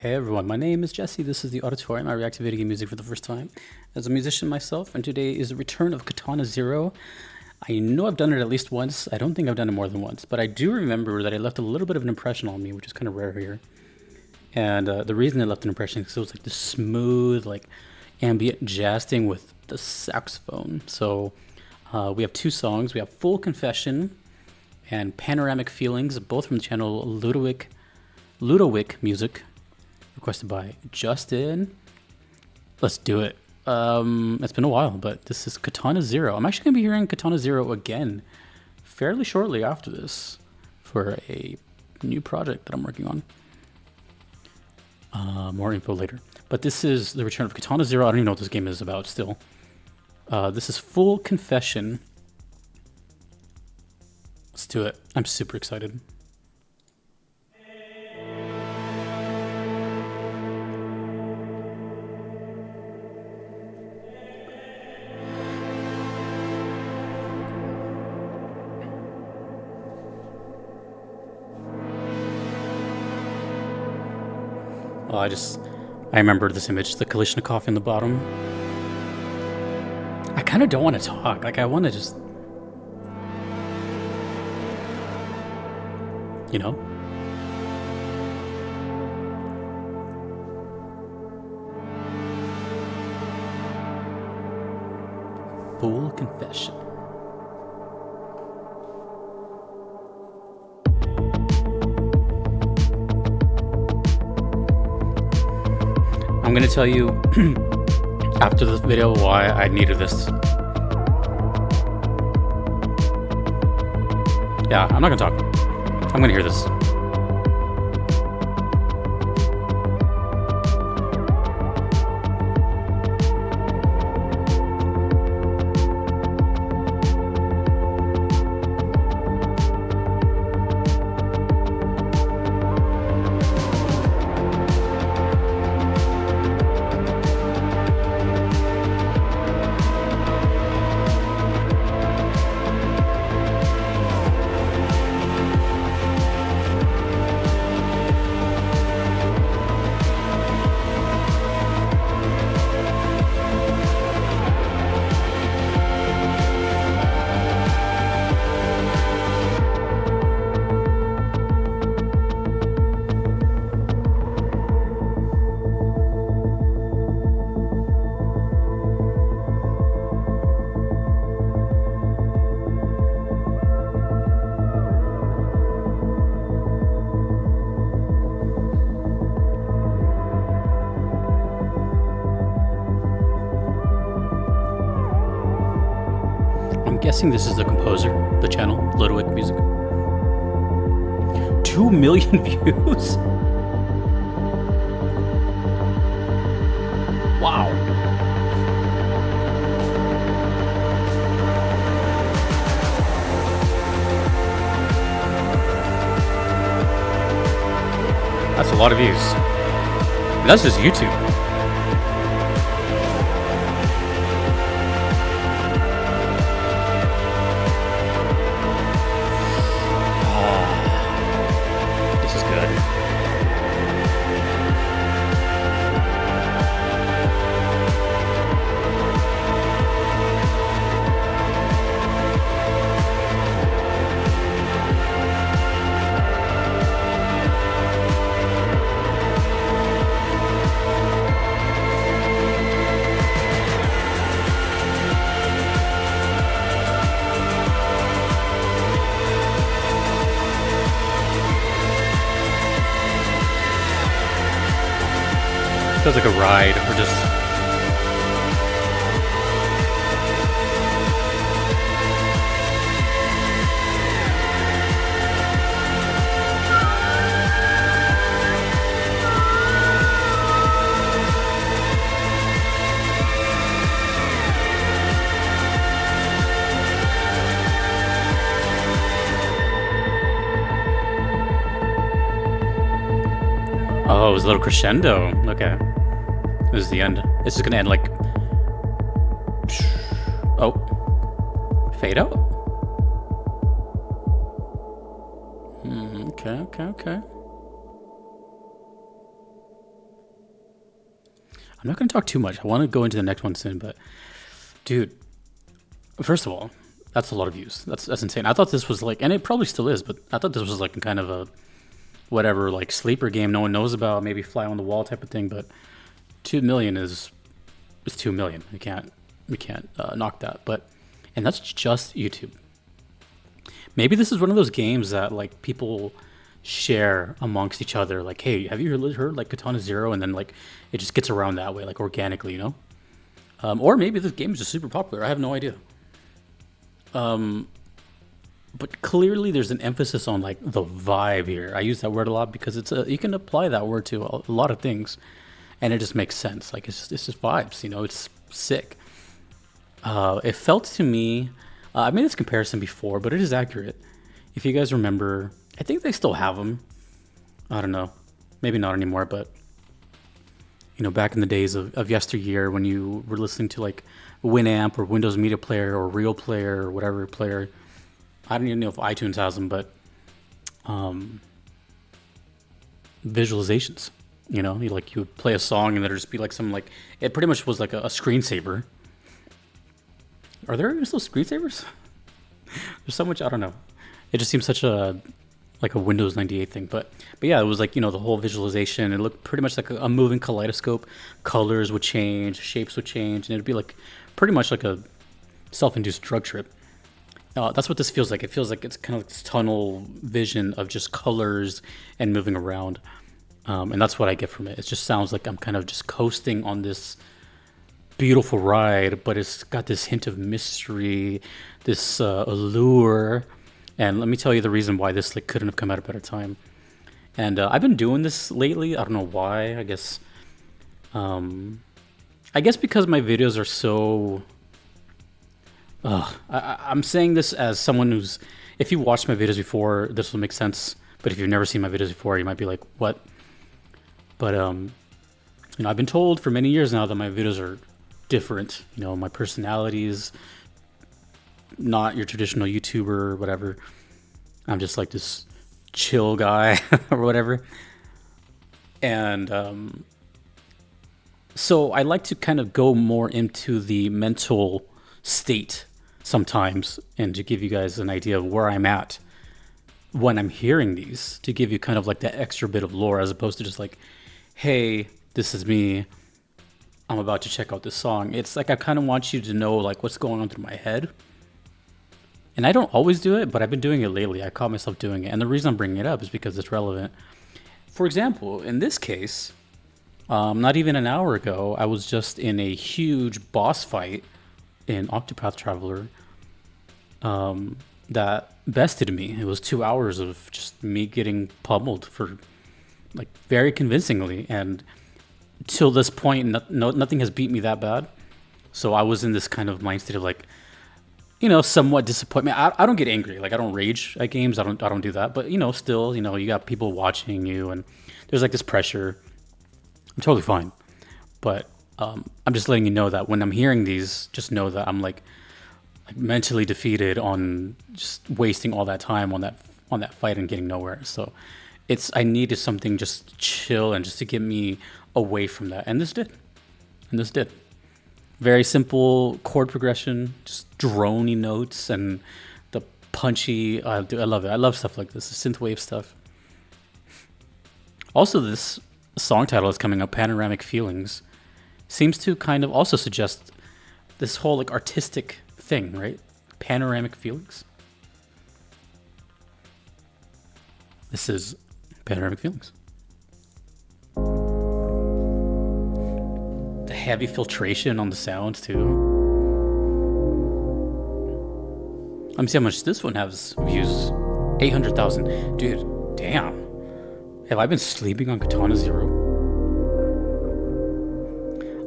Hey everyone, my name is Jesse. This is the Auditorium. I react to video game music for the first time as a musician myself, and today is the return of Katana Zero. I know I've done it at least once. I don't think I've done it more than once, but I do remember that it left a little bit of an impression on me, which is kind of rare here. And the reason it left an impression is because it was like this smooth, like ambient jazz thing with the saxophone. So we have two songs. We have Full Confession and Panoramic Feelings, both from the channel Ludowick Music, requested by Justin. Let's do it. It's been a while, but this is Katana Zero. I'm actually going to be hearing Katana Zero again fairly shortly after this for a new project that I'm working on. More info later. But this is the return of Katana Zero. I don't even know what this game is about still. This is Full Confession. Let's do it. I'm super excited. I remember this image, the Kalishnikov in the bottom. I kind of don't want to talk. Like, I want to just, you know? Full Confession. I'm gonna tell you after this video why I needed this. Yeah, I'm not gonna talk. I'm gonna hear this. I'm guessing this is the composer, the channel, Ludowick Music. 2 million views? Wow. That's a lot of views. That's just YouTube. This is good. Feels like a ride, or just... Oh, it was a little crescendo. Okay. This is the end. This is gonna end like... Oh. Fade out? Okay. I'm not going to talk too much. I want to go into the next one soon, but dude, first of all, that's a lot of views. That's insane. I thought this was like, and it probably still is, but I thought this was like kind of a whatever like sleeper game no one knows about, maybe fly on the wall type of thing. But 2 million is 2 million. We can't knock that. But and that's just YouTube. Maybe this is one of those games that like people share amongst each other. Like, hey, have you heard like Katana Zero? And then like it just gets around that way, like organically, you know. Or maybe this game is just super popular. I have no idea. But clearly there's an emphasis on like the vibe here. I use that word a lot because you can apply that word to a lot of things, and it just makes sense. Like it's just vibes, you know. It's sick. It felt to me, I made this comparison before, but it is accurate. If you guys remember, I think they still have them. I don't know, maybe not anymore, but you know, back in the days of yesteryear when you were listening to like Winamp or Windows Media Player or Real Player or whatever player. I don't even know if iTunes has them, but visualizations. You know, you would play a song and there'd just be like some like it pretty much was like a screensaver. Are there still screensavers? There's so much, I don't know. It just seems such a like a Windows 98 thing, but yeah, it was like, you know, the whole visualization. It looked pretty much like a moving kaleidoscope. Colors would change, shapes would change, and it'd be like pretty much like a self-induced drug trip. That's what this feels like. It feels like it's kind of like this tunnel vision of just colors and moving around, and that's what I get from it. It just sounds like I'm kind of just coasting on this beautiful ride, but it's got this hint of mystery, this allure. And let me tell you the reason why this like couldn't have come at a better time. And I've been doing this lately. I don't know why. I guess because my videos are so. I'm saying this as someone who's. If you watched my videos before, this will make sense. But if you've never seen my videos before, you might be like, "What?" But you know, I've been told for many years now that my videos are different. You know, my personality is not your traditional YouTuber or whatever. I'm just like this chill guy or whatever. And so I like to kind of go more into the mental state sometimes and to give you guys an idea of where I'm at when I'm hearing these, to give you kind of like that extra bit of lore as opposed to just like, hey, this is me. I'm about to check out this song. It's like I kind of want you to know like what's going on through my head. And I don't always do it, but I've been doing it lately. I caught myself doing it. And the reason I'm bringing it up is because it's relevant. For example, in this case, not even an hour ago, I was just in a huge boss fight in Octopath Traveler that bested me. It was 2 hours of just me getting pummeled for like very convincingly. And till this point, nothing has beat me that bad. So I was in this kind of mind state of like, you know, somewhat disappointment. I don't get angry. Like I don't rage at games. I don't do that. But you know, still, you know, you got people watching you, and there's like this pressure. I'm totally fine. But I'm just letting you know that when I'm hearing these, just know that I'm like mentally defeated on just wasting all that time on that fight and getting nowhere. So I needed something just chill and just to get me away from that. And this did. Very simple chord progression, just droney notes and the punchy. I love it. I love stuff like this, the synthwave stuff. Also, this song title is coming up, Panoramic Feelings, seems to kind of also suggest this whole like artistic thing, right? Panoramic Feelings. This is Panoramic Feelings. The heavy filtration on the sounds too. Let me see how much this one has views. 800,000. Dude, damn. Have I been sleeping on Katana Zero?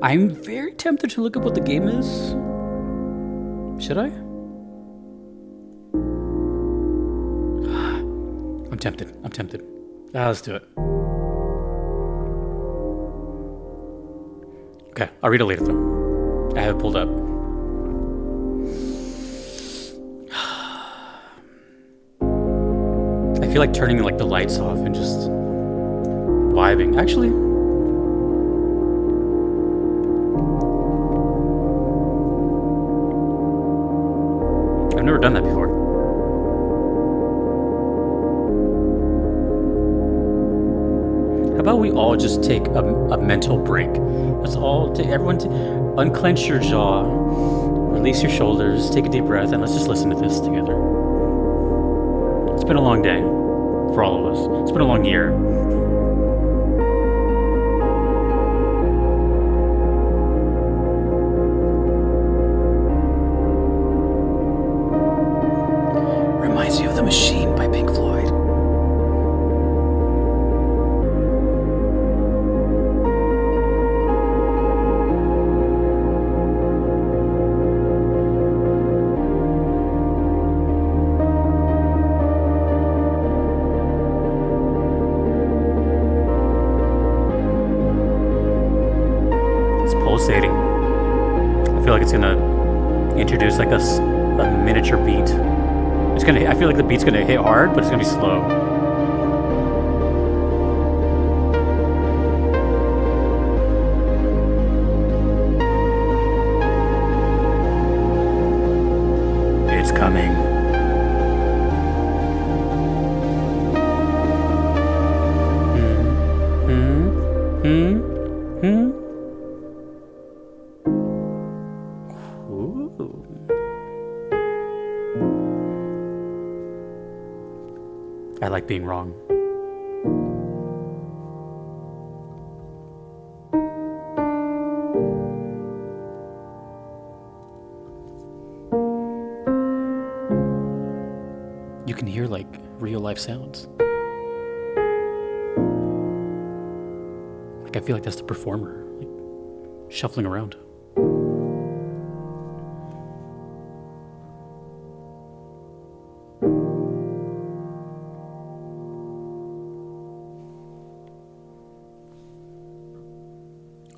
I'm very tempted to look up what the game is. Should I? I'm tempted. Let's do it. Okay, I'll read it later though. I have it pulled up. I feel like turning like the lights off and just vibing. Actually, done that before. How about we all just take a mental break? Let's all take everyone to unclench your jaw, release your shoulders, take a deep breath, and let's just listen to this together. It's been a long day for all of us. It's been a long year. Reminds you of The Machine by Pink Floyd. Pulsating. I feel like it's gonna introduce like a miniature beat. I feel like the beat's gonna hit hard, but it's gonna be slow. It's coming. I like being wrong. You can hear like real life sounds. Like I feel like that's the performer, like shuffling around.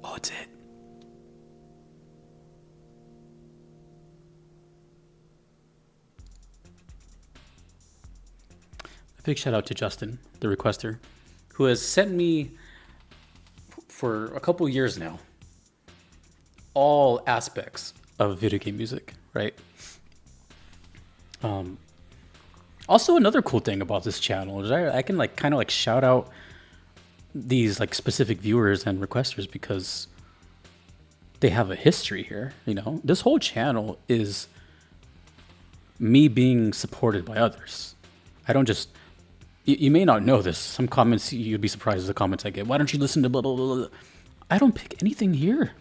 Oh, it's it. A big shout out to Justin, the requester, who has sent me for a couple years now all aspects of video game music, right? Also, another cool thing about this channel is I can like kind of like shout out these like specific viewers and requesters because they have a history here. You know, this whole channel is me being supported by others. I don't just, you may not know this. Some comments, you'd be surprised at the comments I get. Why don't you listen to blah, blah, blah, blah. I don't pick anything here.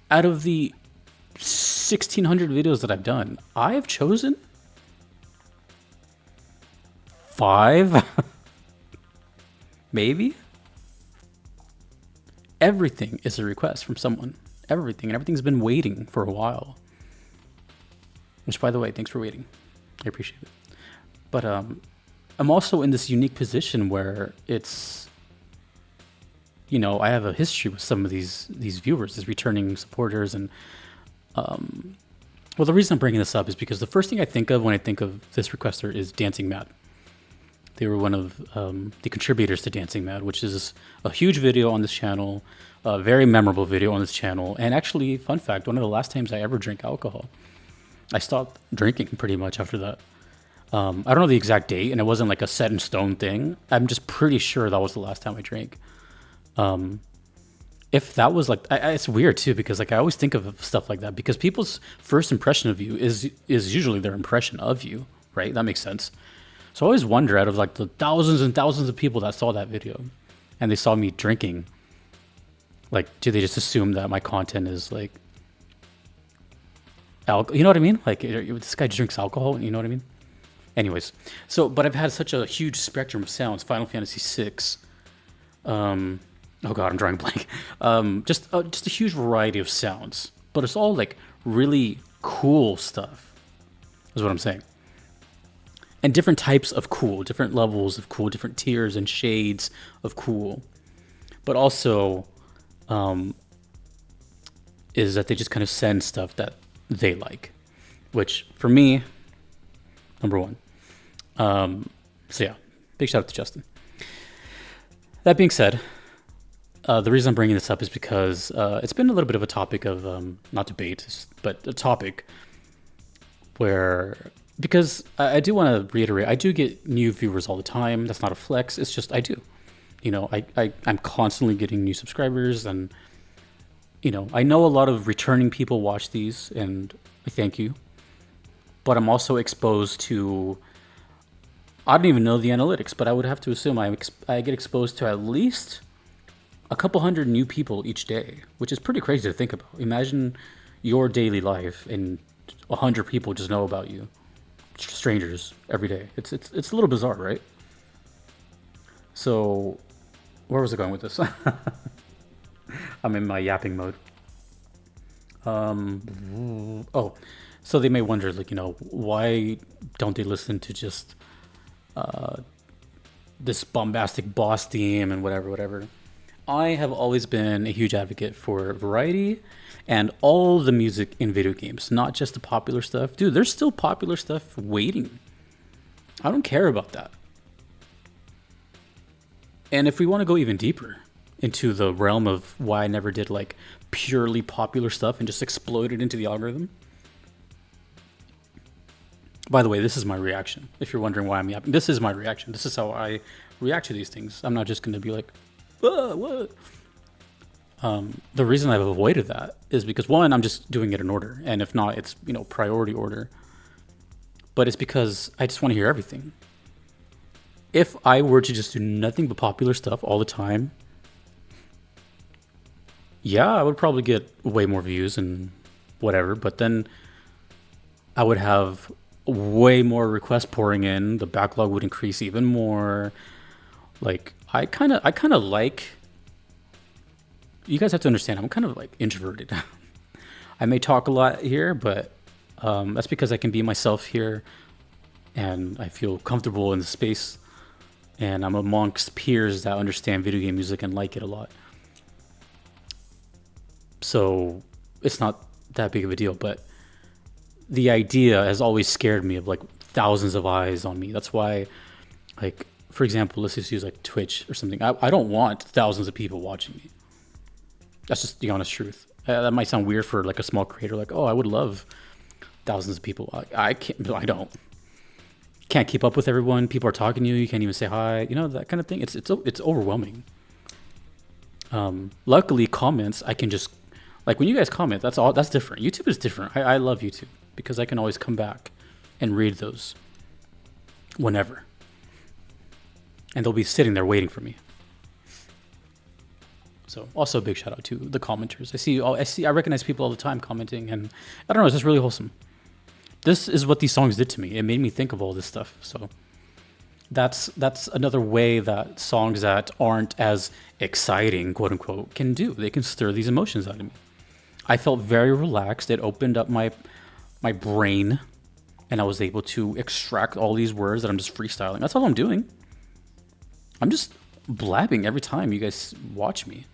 Out of the 1,600 videos that I've done, I have chosen 5, maybe. Everything is a request from someone. Everything. And everything's been waiting for a while. Which, by the way, thanks for waiting. I appreciate it. But I'm also in this unique position where it's, you know, I have a history with some of these viewers, these returning supporters. And, well, the reason I'm bringing this up is because the first thing I think of when I think of this requester is Dancing Mad. They were one of the contributors to Dancing Mad, which is a huge video on this channel, a very memorable video on this channel. And actually, fun fact, one of the last times I ever drank alcohol. I stopped drinking pretty much after that. I don't know the exact date, and it wasn't like a set in stone thing. I'm just pretty sure that was the last time I drank. If that was like, it's weird too, because like I always think of stuff like that because people's first impression of you is usually their impression of you, right? That makes sense. So I always wonder, out of like the thousands and thousands of people that saw that video and they saw me drinking, like, do they just assume that my content is like, you know what I mean? Like, this guy drinks alcohol, you know what I mean? Anyways, so, but I've had such a huge spectrum of sounds. Final Fantasy VI, oh God, I'm drawing a blank. Just a huge variety of sounds, but it's all like really cool stuff, is what I'm saying. And different types of cool, different levels of cool, different tiers and shades of cool. But also, is that they just kind of send stuff that they like, which for me, number one. So yeah, big shout out to Justin. That being said, the reason I'm bringing this up is because it's been a little bit of a topic of, not debate, but a topic where because I do want to reiterate, I do get new viewers all the time. That's not a flex. It's just I do. I'm constantly getting new subscribers, and I know a lot of returning people watch these, and I thank you. But I'm also exposed to, I don't even know the analytics, but I would have to assume I get exposed to at least a couple hundred new people each day, which is pretty crazy to think about. Imagine your daily life and 100 people just know about you, strangers every day. It's a little bizarre, right? So, where was I going with this? I'm in my yapping mode. Oh, so they may wonder, like, why don't they listen to just this bombastic boss theme and whatever. I have always been a huge advocate for variety and all the music in video games, not just the popular stuff. Dude, there's still popular stuff waiting. I don't care about that. And if we want to go even deeper into the realm of why I never did like purely popular stuff and just exploded into the algorithm. By the way, this is my reaction. If you're wondering why I'm yapping, this is my reaction. This is how I react to these things. I'm not just going to be like, what? The reason I've avoided that is because, one, I'm just doing it in order. And if not, it's, priority order. But it's because I just want to hear everything. If I were to just do nothing but popular stuff all the time, yeah, I would probably get way more views and whatever. But then I would have way more requests pouring in. The backlog would increase even more. Like, I kind of like, you guys have to understand, I'm kind of like introverted. I may talk a lot here, but that's because I can be myself here and I feel comfortable in the space, and I'm amongst peers that understand video game music and like it a lot. So it's not that big of a deal, but the idea has always scared me of like thousands of eyes on me. That's why, like, for example, let's just use like Twitch or something. I don't want thousands of people watching me. That's just the honest truth. That might sound weird for like a small creator, like, oh, I would love thousands of people. I can't. I don't. Can't keep up with everyone. People are talking to you. You can't even say hi. That kind of thing. It's overwhelming. Luckily, comments I can just, like, when you guys comment, that's different. YouTube is different. I love YouTube because I can always come back and read those whenever, and they'll be sitting there waiting for me. So also a big shout out to the commenters. I recognize people all the time commenting, and I don't know, it's just really wholesome. This is what these songs did to me. It made me think of all this stuff. So that's another way that songs that aren't as exciting, quote unquote, can do. They can stir these emotions out of me. I felt very relaxed. It opened up my brain, and I was able to extract all these words that I'm just freestyling. That's all I'm doing. I'm just blabbing every time you guys watch me,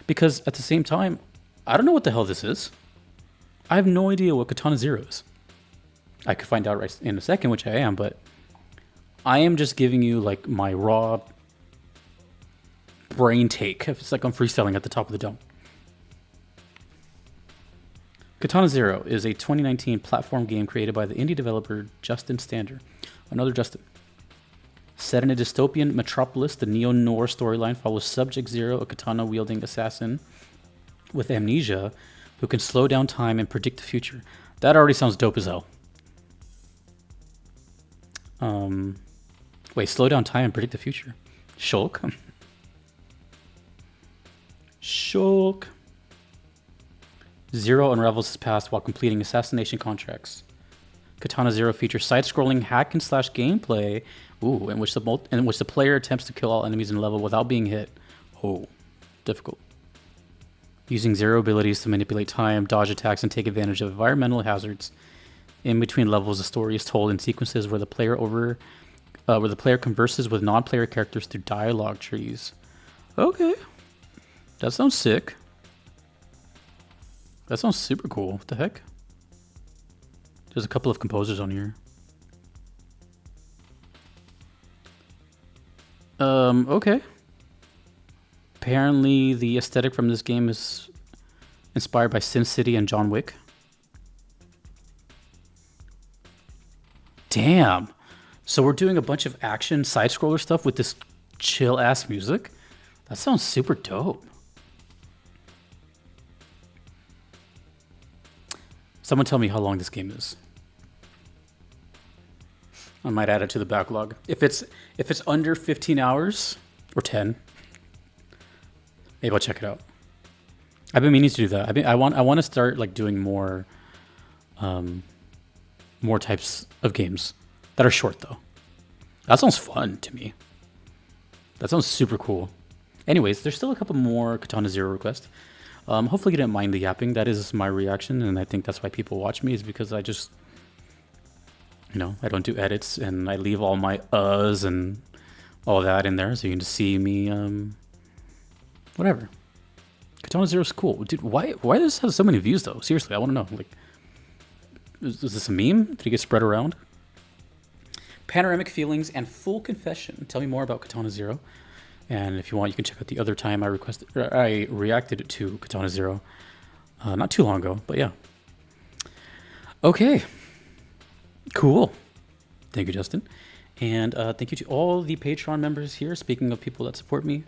Because at the same time, I don't know what the hell this is. I have no idea what Katana Zero is. I could find out right in a second, which I am, but I am just giving you like my raw brain take. It's like I'm freestyling at the top of the dome. Katana Zero is a 2019 platform game created by the indie developer Justin Stander. Another Justin. Set in a dystopian metropolis, the neo-noir storyline follows Subject Zero, a katana-wielding assassin with amnesia who can slow down time and predict the future. That already sounds dope as hell. Wait, slow down time and predict the future? Shulk? Shulk. Zero unravels his past while completing assassination contracts. Katana Zero features side-scrolling hack and slash gameplay, in which the player attempts to kill all enemies in a level without being hit. Oh, difficult. Using Zero abilities to manipulate time, dodge attacks, and take advantage of environmental hazards. In between levels, the story is told in sequences where the player converses with non-player characters through dialogue trees. Okay, that sounds sick. That sounds super cool. What the heck? There's a couple of composers on here. Okay. Apparently, the aesthetic from this game is inspired by SimCity and John Wick. Damn. So we're doing a bunch of action side scroller stuff with this chill ass music. That sounds super dope. Someone tell me how long this game is. I might add it to the backlog. If it's under 15 hours or 10, maybe I'll check it out. I've been meaning to do that. I want to start like doing more more types of games that are short though. That sounds fun to me. That sounds super cool. Anyways, there's still a couple more Katana Zero requests. Hopefully you didn't mind the yapping. That is my reaction, and I think that's why people watch me, is because I just, I don't do edits, and I leave all my uhs and all that in there, so you can just see me, whatever. Katana Zero is cool. Dude, why does this have so many views, though? Seriously, I want to know. Like, is this a meme? Did it get spread around? Panoramic feelings and full confession. Tell me more about Katana Zero. And if you want, you can check out the other time I reacted to Katana Zero. Not too long ago, but yeah. Okay. Cool. Thank you, Justin. And thank you to all the Patreon members here. Speaking of people that support me,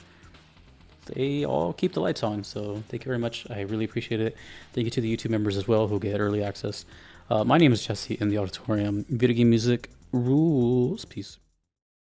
they all keep the lights on. So thank you very much. I really appreciate it. Thank you to the YouTube members as well who get early access. My name is Jesse in the Auditorium. Video game music rules. Peace.